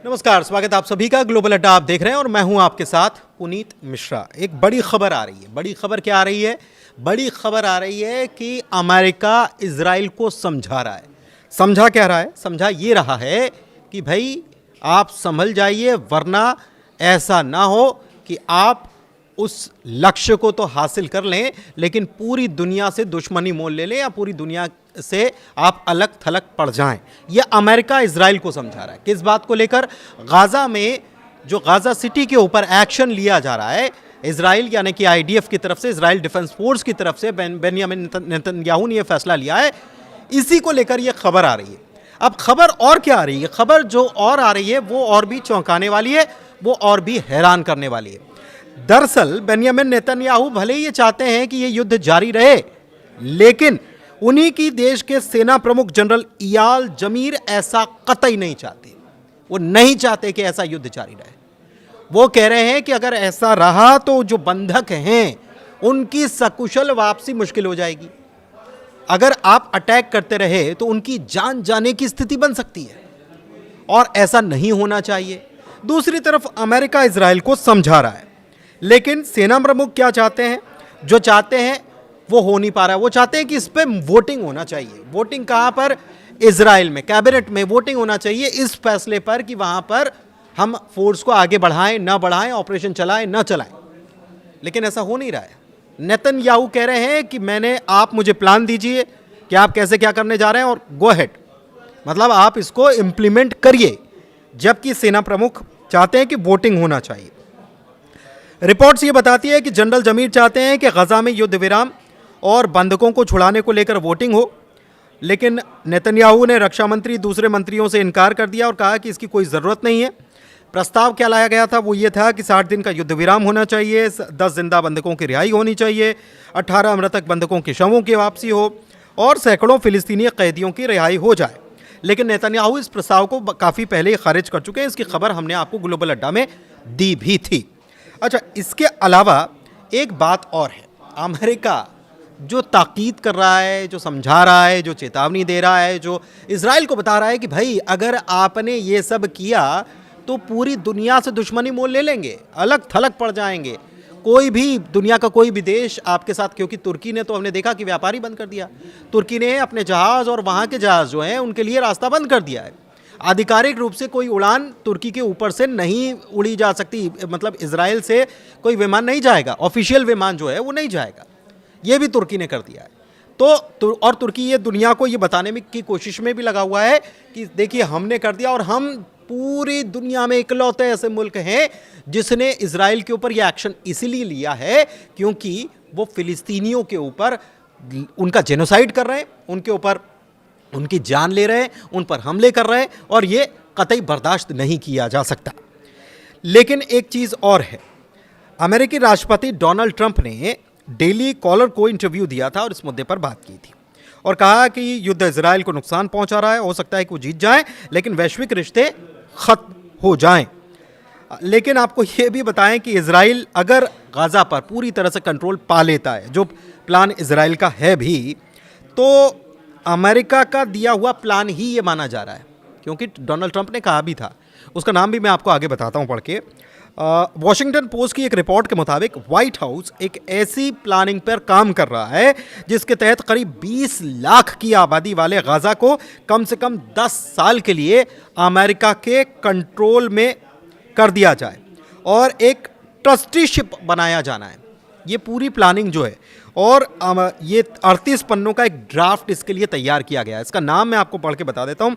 नमस्कार, स्वागत है आप सभी का। ग्लोबल अड्डा आप देख रहे हैं और मैं हूं आपके साथ पुनीत मिश्रा। एक बड़ी खबर आ रही है। बड़ी खबर क्या आ रही है? बड़ी खबर आ रही है कि अमेरिका इजराइल को समझा रहा है। समझा क्या रहा है? समझा ये रहा है कि भाई आप संभल जाइए, वरना ऐसा ना हो कि आप उस लक्ष्य को तो हासिल कर लें लेकिन पूरी दुनिया से दुश्मनी मोल ले लें या पूरी दुनिया से आप अलग थलग पड़ जाएं। यह अमेरिका इजराइल को समझा रहा है। किस बात को लेकर? गाजा में जो गाजा सिटी के ऊपर एक्शन लिया जा रहा है इजराइल यानी कि आईडीएफ की तरफ से, इजराइल डिफेंस फोर्स की तरफ से बेंयामिन नेतन्याहू ने यह फैसला लिया है। इसी को लेकर यह खबर आ रही है। अब खबर और क्या आ रही है? खबर जो और आ रही है वो और भी चौंकाने वाली है, वो और भी हैरान करने वाली है। दरअसल बेंयामिन नेतन्याहू भले ही ये चाहते हैं कि ये युद्ध जारी रहे, लेकिन उन्हीं की देश के सेना प्रमुख जनरल इयाल जमीर ऐसा कतई नहीं चाहते। वो नहीं चाहते कि ऐसा युद्ध जारी रहे। वो कह रहे हैं कि अगर ऐसा रहा तो जो बंधक हैं उनकी सकुशल वापसी मुश्किल हो जाएगी। अगर आप अटैक करते रहे तो उनकी जान जाने की स्थिति बन सकती है और ऐसा नहीं होना चाहिए। दूसरी तरफ अमेरिका इजराइल को समझा रहा है, लेकिन सेना प्रमुख क्या चाहते हैं? जो चाहते हैं वो हो नहीं पा रहा है। वो चाहते हैं कि इस पे वोटिंग होना चाहिए। वोटिंग कहां पर? इजराइल में, कैबिनेट में वोटिंग होना चाहिए इस फैसले पर कि वहां पर हम फोर्स को आगे बढ़ाएं ना बढ़ाएं, ऑपरेशन चलाएं ना चलाएं। लेकिन ऐसा हो नहीं रहा है। नेतन्याहू कह रहे हैं कि आप मुझे प्लान दीजिए कि आप कैसे क्या करने जा रहे हैं और गो अहेड, मतलब आप इसको इंप्लीमेंट करिए, जबकि सेना प्रमुख चाहते हैं कि वोटिंग होना चाहिए। रिपोर्ट्स ये बताती है कि जनरल जमीर चाहते हैं कि गजा में युद्ध विराम और बंधकों को छुड़ाने को लेकर वोटिंग हो, लेकिन नेतन्याहू ने रक्षा मंत्री दूसरे मंत्रियों से इनकार कर दिया और कहा कि इसकी कोई ज़रूरत नहीं है। प्रस्ताव क्या लाया गया था? वो ये था कि 60 दिन का युद्ध विराम होना चाहिए, 10 जिंदा बंधकों की रिहाई होनी चाहिए, 18 मृतक बंधकों के शवों की वापसी हो और सैकड़ों फिलिस्तीनी कैदियों की रिहाई हो जाए। लेकिन नेतन्याहू इस प्रस्ताव को काफ़ी पहले ही खारिज कर चुके हैं। इसकी खबर हमने आपको ग्लोबल अड्डा में दी भी थी। अच्छा, इसके अलावा एक बात और है। अमेरिका जो ताकीद कर रहा है, जो समझा रहा है, जो चेतावनी दे रहा है, जो इजराइल को बता रहा है कि भाई अगर आपने ये सब किया तो पूरी दुनिया से दुश्मनी मोल ले लेंगे, अलग थलग पड़ जाएंगे। कोई भी दुनिया का कोई भी देश आपके साथ, क्योंकि तुर्की ने तो हमने देखा कि व्यापार ही बंद कर दिया। तुर्की ने अपने जहाज़ और वहाँ के जहाज़ जो हैं उनके लिए रास्ता बंद कर दिया है। आधिकारिक रूप से कोई उड़ान तुर्की के ऊपर से नहीं उड़ी जा सकती, मतलब इजराइल से कोई विमान नहीं जाएगा, ऑफिशियल विमान जो है वो नहीं जाएगा। ये भी तुर्की ने कर दिया है। और तुर्की ये दुनिया को ये बताने में की कोशिश में भी लगा हुआ है कि देखिए हमने कर दिया और हम पूरी दुनिया में इकलौते ऐसे मुल्क हैं जिसने इजराइल के ऊपर ये एक्शन इसीलिए लिया है क्योंकि वो फिलिस्तीनियों के ऊपर उनका जेनोसाइड कर रहे हैं, उनके ऊपर उनकी जान ले रहे हैं, उन पर हमले कर रहे हैं और ये कतई बर्दाश्त नहीं किया जा सकता। लेकिन एक चीज़ और है। अमेरिकी राष्ट्रपति डोनाल्ड ट्रंप ने डेली कॉलर को इंटरव्यू दिया था और इस मुद्दे पर बात की थी और कहा कि युद्ध इजराइल को नुकसान पहुंचा रहा है। हो सकता है कि वो जीत जाएं, लेकिन वैश्विक रिश्ते खत्म हो जाएं। लेकिन आपको ये भी बताएं कि इजराइल अगर गाजा पर पूरी तरह से कंट्रोल पा लेता है, जो प्लान इजराइल का है भी, तो अमेरिका का दिया हुआ प्लान ही ये माना जा रहा है, क्योंकि डोनाल्ड ट्रंप ने कहा भी था। उसका नाम भी मैं आपको आगे बताता हूं पढ़ के। वॉशिंगटन पोस्ट की एक रिपोर्ट के मुताबिक व्हाइट हाउस एक ऐसी प्लानिंग पर काम कर रहा है जिसके तहत करीब 20 लाख की आबादी वाले गाजा को कम से कम 10 साल के लिए अमेरिका के कंट्रोल में कर दिया जाए और एक ट्रस्टीशिप बनाया जाना है। ये पूरी प्लानिंग जो है, और ये 38 पन्नों का एक ड्राफ्ट इसके लिए तैयार किया गया है। इसका नाम मैं आपको पढ़ के बता देता हूँ।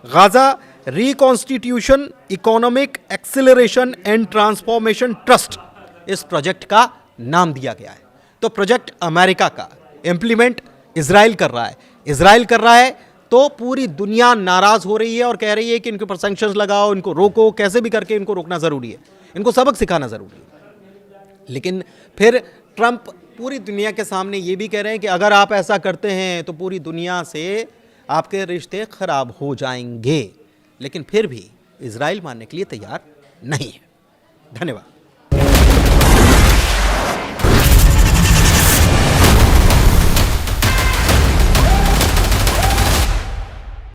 Gaza reconstitution economic acceleration and transformation trust, इस प्रोजेक्ट का नाम दिया गया है। तो प्रोजेक्ट अमेरिका का इंप्लीमेंट इजराइल कर रहा है। इजराइल कर रहा है तो पूरी दुनिया नाराज हो रही है और कह रही है कि इनके ऊपर सैंक्शंस लगाओ, इनको रोको, कैसे भी करके इनको रोकना ज़रूरी है, इनको सबक सिखाना ज़रूरी है। लेकिन फिर ट्रंप पूरी दुनिया के सामने ये भी कह रहे हैं कि अगर आप ऐसा करते हैं तो पूरी दुनिया से आपके रिश्ते खराब हो जाएंगे। लेकिन फिर भी इजराइल मानने के लिए तैयार नहीं है। धन्यवाद।